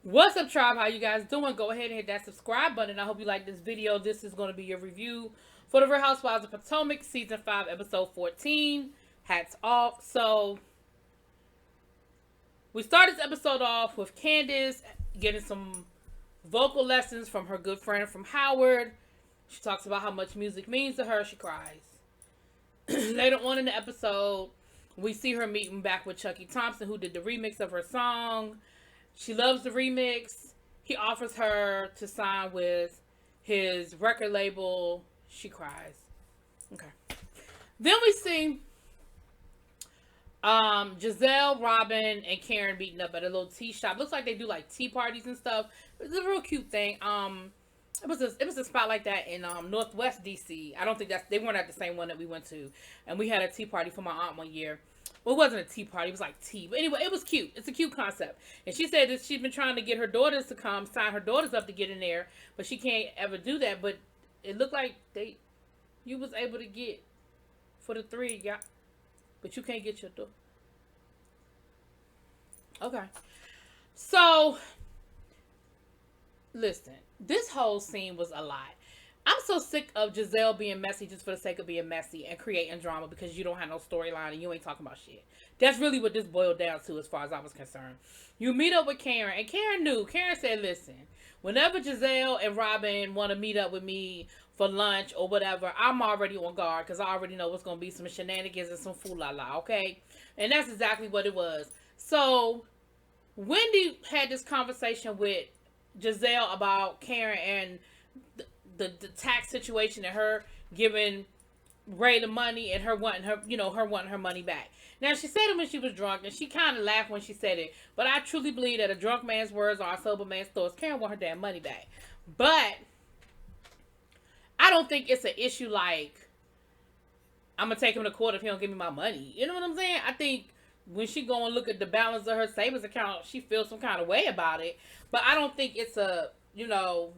What's up, tribe? How you guys doing? Go ahead and hit that subscribe button. I hope you like this video. This is going to be your review for the Real Housewives of Potomac, Season 5, Episode 14. Hats off. So, we start this episode off with Candice getting some vocal lessons from her good friend from Howard. She talks about how much music means to her. She cries. Later on in the episode, we see her meeting back with Chucky Thompson, who did the remix of her song. She loves the remix. He offers her to sign with his record label. She cries. Okay. Then we see Giselle, Robin, and Karen meeting up at a little tea shop. Looks like they do like tea parties and stuff. It's a real cute thing. It was a spot like that in Northwest DC. I don't think they weren't at the same one that we went to, and we had a tea party for my aunt one year. Well, it wasn't a tea party. It was like tea. But anyway, it was cute. It's a cute concept. And she said that she's been trying to get her daughters to come, sign her daughters up to get in there, but she can't ever do that. But it looked like you was able to get for the three, yeah. But you can't get your daughter. Okay. So, listen. This whole scene was a lot. I'm so sick of Giselle being messy just for the sake of being messy and creating drama because you don't have no storyline and you ain't talking about shit. That's really what this boiled down to as far as I was concerned. You meet up with Karen, and Karen knew. Karen said, listen, whenever Giselle and Robin want to meet up with me for lunch or whatever, I'm already on guard because I already know what's going to be some shenanigans and some fool-la-la, okay? And that's exactly what it was. So, Wendy had this conversation with Giselle about Karen and the tax situation and her giving Ray the money and her wanting her money back. Now she said it when she was drunk and she kind of laughed when she said it, but I truly believe that a drunk man's words are a sober man's thoughts. Karen want her damn money back, but I don't think it's an issue like I'm gonna take him to court if he don't give me my money. You know what I'm saying? I think when she go and look at the balance of her savings account, she feels some kind of way about it, but I don't think it's a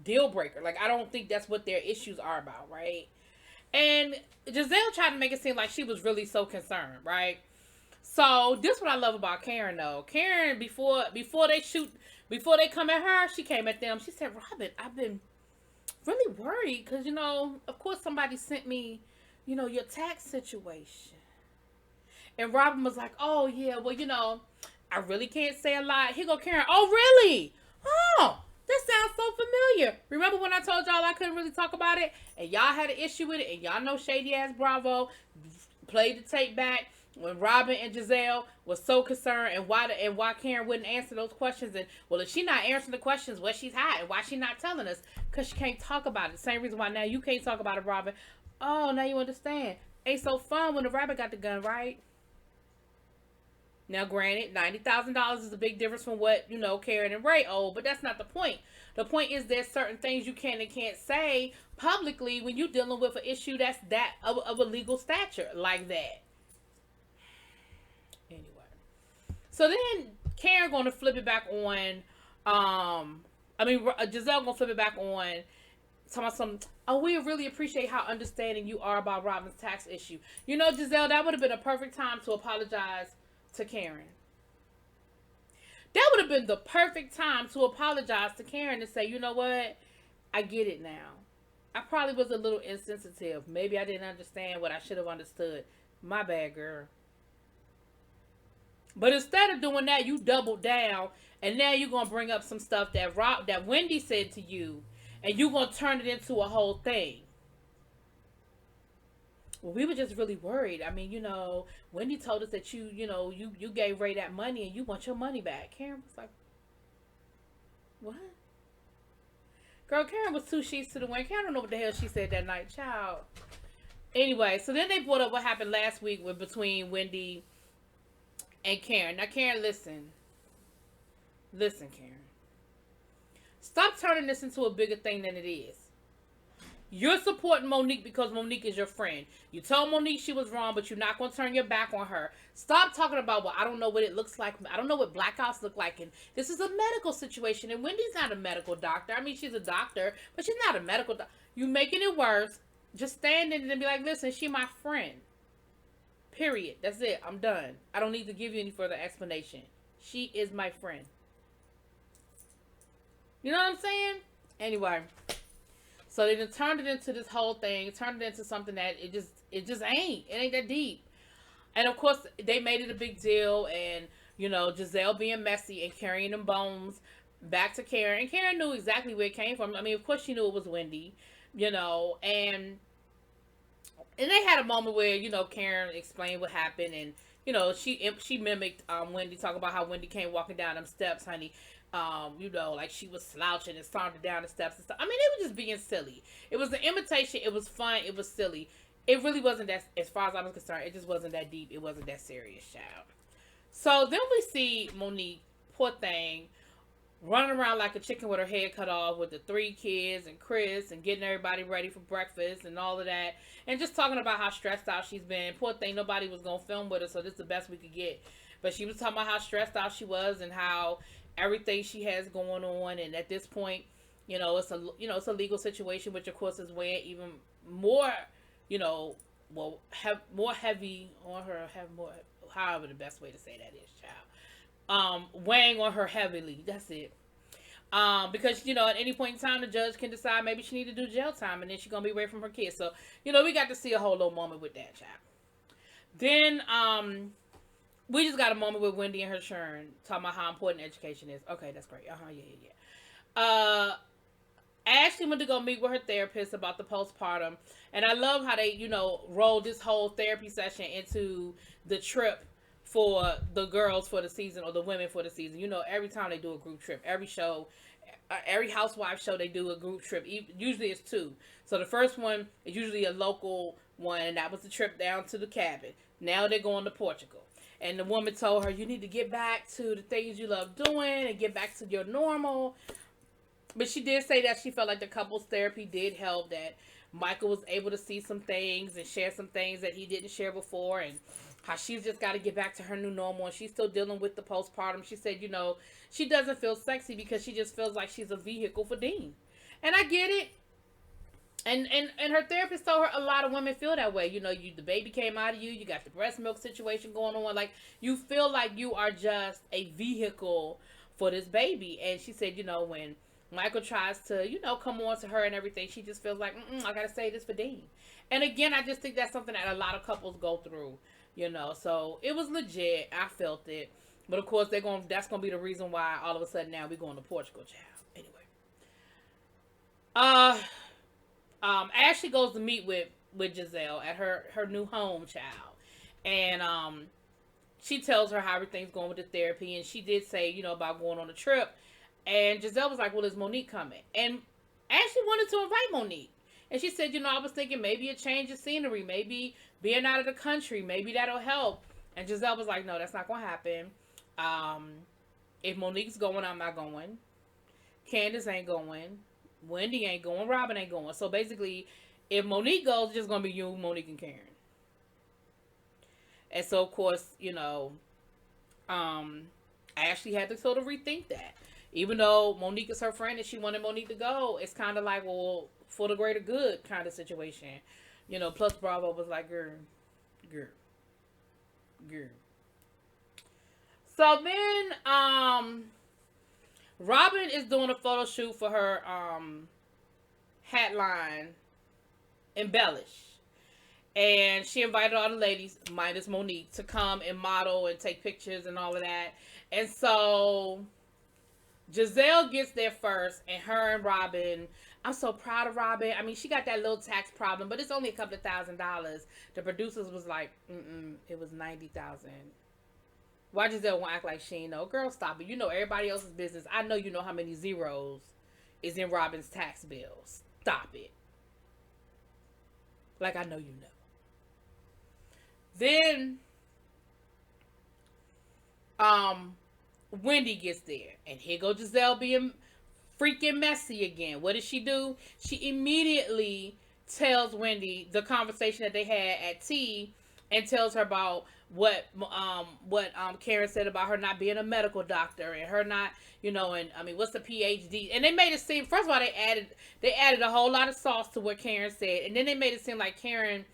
deal breaker. Like, I don't think that's what their issues are about, right? And Giselle tried to make it seem like she was really so concerned, right? So, this is what I love about Karen, though. Karen, before they come at her, she came at them. She said, Robin, I've been really worried because, of course somebody sent me, your tax situation. And Robin was like, oh, yeah, well, I really can't say a lot. Here go Karen. Oh, really? Oh, this sounds so familiar. Remember when I told y'all I couldn't really talk about it? And y'all had an issue with it? And y'all know Shady Ass Bravo played the tape back when Robin and Giselle was so concerned and why Karen wouldn't answer those questions. And, well, if she not answering the questions, what she's hiding? Why she not telling us? Because she can't talk about it. Same reason why now you can't talk about it, Robin. Oh, now you understand. Ain't so fun when the rabbit got the gun, right? Now, granted, $90,000 is a big difference from what, Karen and Ray owe, but that's not the point. The point is there's certain things you can and can't say publicly when you're dealing with an issue that's of a legal stature like that. Anyway. So then Karen going to flip it back on, Giselle going to flip it back on, talking about we really appreciate how understanding you are about Robin's tax issue. Giselle, that would have been a perfect time to apologize to Karen. That would have been the perfect time to apologize to Karen and say, you know what? I get it now. I probably was a little insensitive. Maybe I didn't understand what I should have understood. My bad, girl. But instead of doing that, you doubled down, and now you're going to bring up some stuff that Wendy said to you, and you're going to turn it into a whole thing. Well, we were just really worried. I mean, Wendy told us that you gave Ray that money and you want your money back. Karen was like, what? Girl, Karen was 2 sheets to the wind. Karen don't know what the hell she said that night, child. Anyway, so then they brought up what happened last week between Wendy and Karen. Now, Karen, listen. Listen, Karen. Stop turning this into a bigger thing than it is. You're supporting Monique because Monique is your friend. You told Monique she was wrong, but you're not going to turn your back on her. Stop talking about, well, I don't know what it looks like. I don't know what blackouts look like. And this is a medical situation. And Wendy's not a medical doctor. I mean, she's a doctor, but she's not a medical doctor. You're making it worse. Just stand in and be like, listen, she my friend. Period. That's it. I'm done. I don't need to give you any further explanation. She is my friend. You know what I'm saying? Anyway, so they just turned it into this whole thing, turned it into something that it just ain't. It ain't that deep. And of course, they made it a big deal, and Giselle being messy and carrying them bones back to Karen. And Karen knew exactly where it came from. I mean, of course, she knew it was Wendy, and they had a moment where Karen explained what happened, and she mimicked Wendy, talking about how Wendy came walking down them steps, honey. Like she was slouching and started down the steps and stuff. I mean, they were just being silly. It was an imitation. It was fun. It was silly. It really wasn't that, as far as I was concerned, it just wasn't that deep. It wasn't that serious, child. So then we see Monique, poor thing, running around like a chicken with her head cut off with the 3 kids and Chris and getting everybody ready for breakfast and all of that. And just talking about how stressed out she's been. Poor thing, nobody was going to film with her, so this is the best we could get. But she was talking about how stressed out she was and how everything she has going on. And at this point, it's a legal situation, which of course is weighing even more, more heavy on her, however the best way to say that is, child. Weighing on her heavily. That's it. Because at any point in time, the judge can decide maybe she need to do jail time, and then she's gonna be away from her kids. So we got to see a whole little moment with that, child. Then we just got a moment with Wendy and her churn talking about how important education is. Okay, that's great. Yeah. Ashley went to go meet with her therapist about the postpartum, and I love how they rolled this whole therapy session into the trip for the girls for the season, or the women for the season. Every time they do a group trip, every show, every housewife show, they do a group trip. Usually it's 2. So the first one is usually a local one, and that was the trip down to the cabin. Now they're going to Portugal. And the woman told her, you need to get back to the things you love doing and get back to your normal. But she did say that she felt like the couples therapy did help, that Michael was able to see some things and share some things that he didn't share before, and how she's just got to get back to her new normal, and she's still dealing with the postpartum. She said, she doesn't feel sexy because she just feels like she's a vehicle for Dean. And I get it. And her therapist told her a lot of women feel that way. The baby came out of you. You got the breast milk situation going on. Like, you feel like you are just a vehicle for this baby. And she said, when Michael tries to, come on to her and everything, she just feels like, I got to say this for Dean. And again, I just think that's something that a lot of couples go through, So it was legit. I felt it. But of course, that's going to be the reason why all of a sudden now we're going to Portugal, child. Anyway. Ashley goes to meet with Giselle at her new home, child. And she tells her how everything's going with the therapy. And she did say, about going on a trip. And Giselle was like, well, is Monique coming? And Ashley wanted to invite Monique. And she said, I was thinking maybe a change of scenery, maybe being out of the country, maybe that'll help. And Giselle was like, no, that's not going to happen. If Monique's going, I'm not going. Candice ain't going. Wendy ain't going. Robin ain't going. So basically, if Monique goes, it's just going to be you, Monique, and Karen. And so, of course, Ashley had to sort of rethink that. Even though Monique is her friend and she wanted Monique to go, it's kind of like, well, for the greater good kind of situation. Plus Bravo was like, girl. So then, Robin is doing a photo shoot for her hat line, Embellish. And she invited all the ladies, minus Monique, to come and model and take pictures and all of that. And so Giselle gets there first, and her and Robin, I'm so proud of Robin. I mean, she got that little tax problem, but it's only a couple of $1,000s. The producers was like, it was $90,000. Why Giselle won't act like she ain't know? Girl, stop it. Everybody else's business. I know you know how many zeros is in Robin's tax bills. Stop it. Like, I know you know. Then, Wendy gets there. And here goes Giselle being freaking messy again. What does she do? She immediately tells Wendy the conversation that they had at tea, and tells her about what Karen said about her not being a medical doctor, and her not, and I mean, what's the PhD? And they made it seem, first of all, they added a whole lot of sauce to what Karen said, and then they made it seem like Karen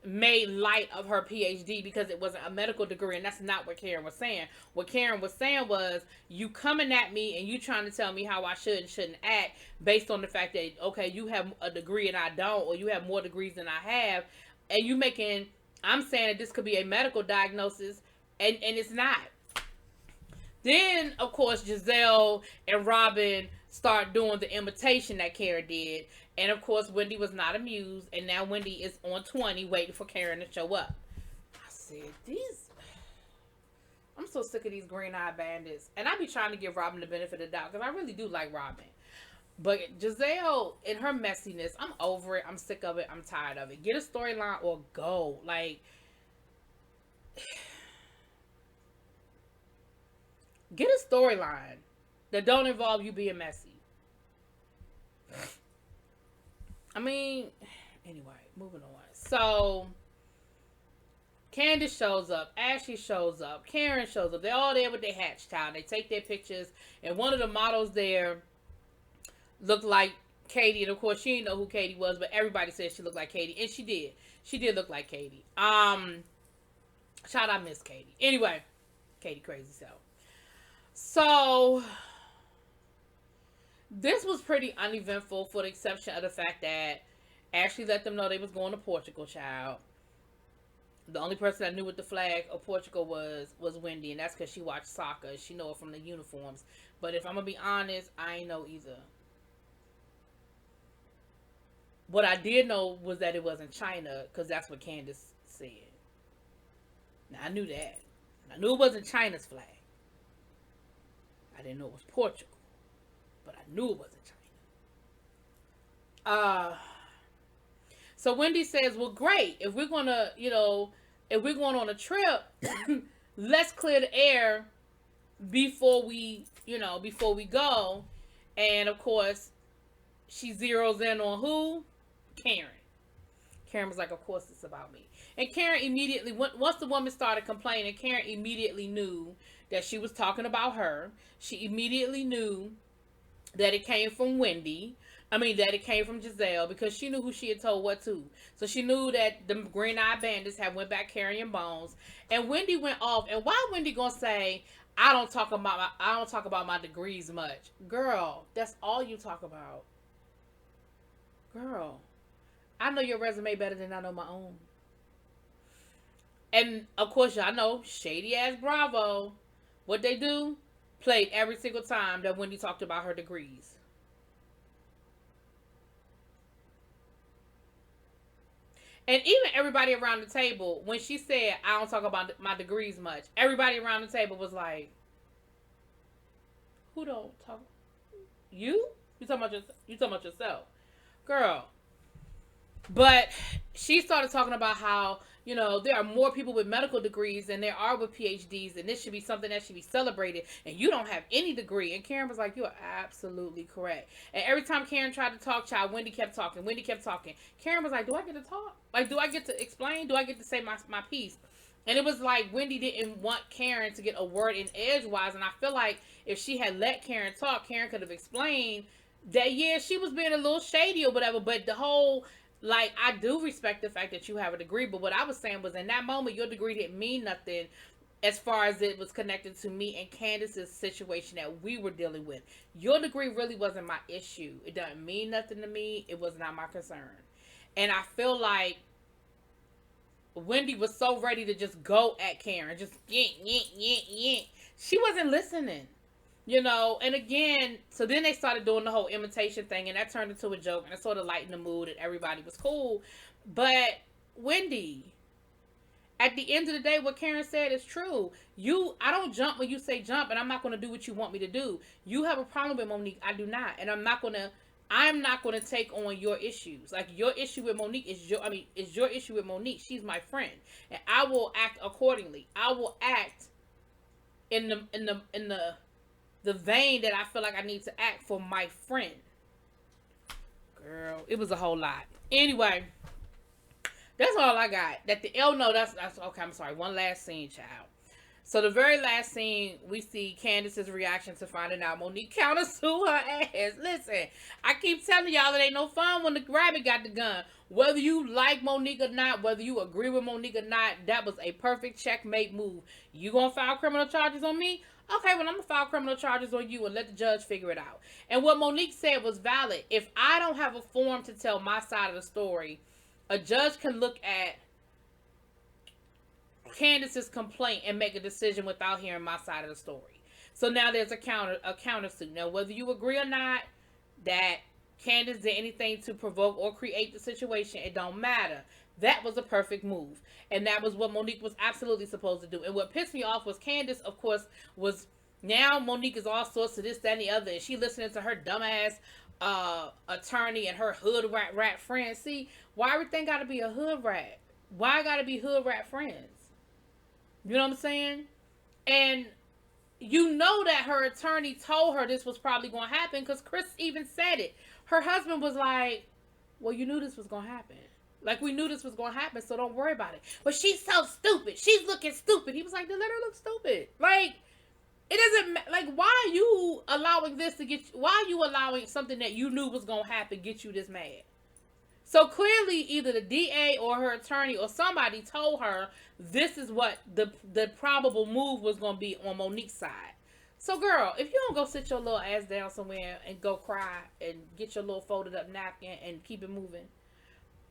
made light of her PhD because it wasn't a medical degree, and that's not what Karen was saying. What Karen was saying was, you coming at me and you trying to tell me how I should and shouldn't act based on the fact that, okay, you have a degree and I don't, or you have more degrees than I have, and you making, I'm saying that this could be a medical diagnosis, and it's not. Then, of course, Giselle and Robin start doing the imitation that Karen did. And, of course, Wendy was not amused. And now Wendy is on 20 waiting for Karen to show up. I said, I'm so sick of these green-eyed bandits. And I be trying to give Robin the benefit of the doubt because I really do like Robin. But Giselle, in her messiness, I'm over it. I'm sick of it. I'm tired of it. Get a storyline or go. Like, get a storyline that don't involve you being messy. I mean, anyway, moving on. So, Candice shows up. Ashley shows up. Karen shows up. They're all there with their hatch towel. They take their pictures. And one of the models there looked like Katie. And, of course, she didn't know who Katie was. But everybody said she looked like Katie. And she did. She did look like Katie. Shout out Miss Katie. Anyway, Katie crazy self. So, this was pretty uneventful for the exception of the fact that Ashley let them know they was going to Portugal, child. The only person that knew what the flag of Portugal was Wendy, and that's because she watched soccer. She know it from the uniforms. But if I'm going to be honest, I ain't know either. What I did know was that it wasn't China, because that's what Candice said. Now, I knew that. I knew it wasn't China's flag. I didn't know it was Portugal, but I knew it wasn't China. So Wendy says, well, great. If we're going to, if we're going on a trip, let's clear the air before we go. And, of course, she zeroes in on who? Karen. Karen was like, of course it's about me. And Karen immediately, once the woman started complaining, Karen immediately knew that she was talking about her. She immediately knew that it came from Wendy. That it came from Giselle, because she knew who she had told what to. So she knew that the green-eyed bandits had went back carrying bones. And Wendy went off. And why Wendy gonna say, I don't talk about my degrees much? Girl, that's all you talk about. Girl, I know your resume better than I know my own. And of course, y'all know shady ass Bravo. What they do? Played every single time that Wendy talked about her degrees. And even everybody around the table, when she said, I don't talk about my degrees much, everybody around the table was like, who don't talk? You? You talking about yourself. Girl. But she started talking about how, there are more people with medical degrees than there are with PhDs, and this should be something that should be celebrated, and you don't have any degree. And Karen was like, you are absolutely correct. And every time Karen tried to talk, child, Wendy kept talking. Karen was like, do I get to talk? Like, do I get to explain? Do I get to say my piece? And it was like Wendy didn't want Karen to get a word in edgewise, and I feel like if she had let Karen talk, Karen could have explained that, yeah, she was being a little shady or whatever, but the whole... Like, I do respect the fact that you have a degree, but what I was saying was in that moment, your degree didn't mean nothing as far as it was connected to me and Candice's situation that we were dealing with. Your degree really wasn't my issue. It doesn't mean nothing to me. It was not my concern. And I feel like Wendy was so ready to just go at Karen. Just, yeah. She wasn't listening. And again, so then they started doing the whole imitation thing, and that turned into a joke, and it sort of lightened the mood, and everybody was cool. But Wendy, at the end of the day, what Karen said is true. I don't jump when you say jump, and I'm not going to do what you want me to do. You have a problem with Monique. I do not, and I'm not going to take on your issues. Like, your issue with Monique is your issue with Monique. She's my friend, and I will act accordingly. I will act in the vein that I feel like I need to act for my friend. Girl, it was a whole lot. Anyway, that's all I got. That the L no, that's okay. I'm sorry. One last scene, child. So the very last scene, we see Candice's reaction to finding out Monique countersued her ass. Listen, I keep telling y'all it ain't no fun when the rabbit got the gun. Whether you like Monique or not, whether you agree with Monique or not, that was a perfect checkmate move. You gonna file criminal charges on me? Okay, well, I'm gonna file criminal charges on you and let the judge figure it out. And what Monique said was valid. If I don't have a form to tell my side of the story, a judge can look at Candice's complaint and make a decision without hearing my side of the story. So now there's a countersuit. Now, whether you agree or not that Candice did anything to provoke or create the situation, it don't matter. That was a perfect move. And that was what Monique was absolutely supposed to do. And what pissed me off was Candice, of course, was now Monique is all sorts of this, that, and the other. And she listening to her dumbass attorney and her hood rat friends. See, why everything got to be a hood rat? Why got to be hood rat friends? You know what I'm saying? And you know that her attorney told her this was probably going to happen because Chris even said it. Her husband was like, well, you knew this was going to happen. Like, we knew this was going to happen, so don't worry about it. But she's so stupid. She's looking stupid. He was like, then let her look stupid. Like, it doesn't, like, why are you allowing this to get, why are you allowing something that you knew was going to happen get you this mad? So clearly, either the DA or her attorney or somebody told her this is what the probable move was going to be on Monique's side. So, girl, if you don't go sit your little ass down somewhere and go cry and get your little folded up napkin and keep it moving,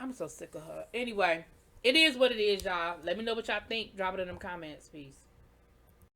I'm so sick of her. Anyway, it is what it is, y'all. Let me know what y'all think. Drop it in them comments. Peace.